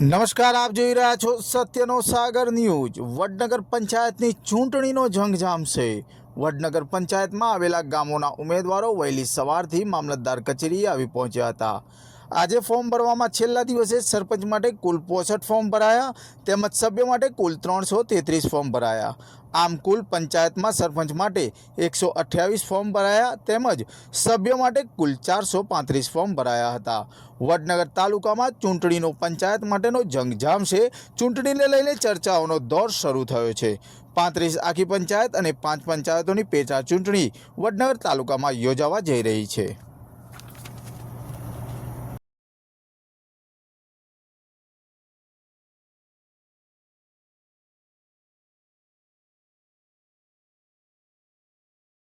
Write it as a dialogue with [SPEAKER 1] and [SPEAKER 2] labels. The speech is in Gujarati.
[SPEAKER 1] નમસ્કાર, આપ જોઈ રહ્યા છો સત્યનો સાગર ન્યૂઝ। વડનગર પંચાયતની ચૂંટણીનો જંગ જામશે। વડનગર પંચાયતમાં આવેલા ગામોના ઉમેદવારો વહેલી સવારથી મામલતદાર કચેરીએ આવી પહોંચ્યા હતા। આજે ફોર્મ ભરવામાં છેલ્લા દિવસે સરપંચ માટે કુલ 65 ફોર્મ ભરાયા તેમજ સભ્ય માટે કુલ 333 ફોર્મ ભરાયા। આમ કુલ પંચાયતમાં સરપંચ માટે 128 ફોર્મ ભરાયા તેમજ સભ્ય માટે કુલ 435 ફોર્મ ભરાયા હતા। વડનગર તાલુકામાં ચૂંટણીનો પંચાયત માટેનો જંગ જામશે। ચૂંટણીને લઈને ચર્ચાઓનો દોર શરૂ થયો છે। 35 આખી પંચાયત અને 5 પંચાયતોની પેટા ચૂંટણી વડનગર તાલુકામાં યોજાવા જઈ રહી છે।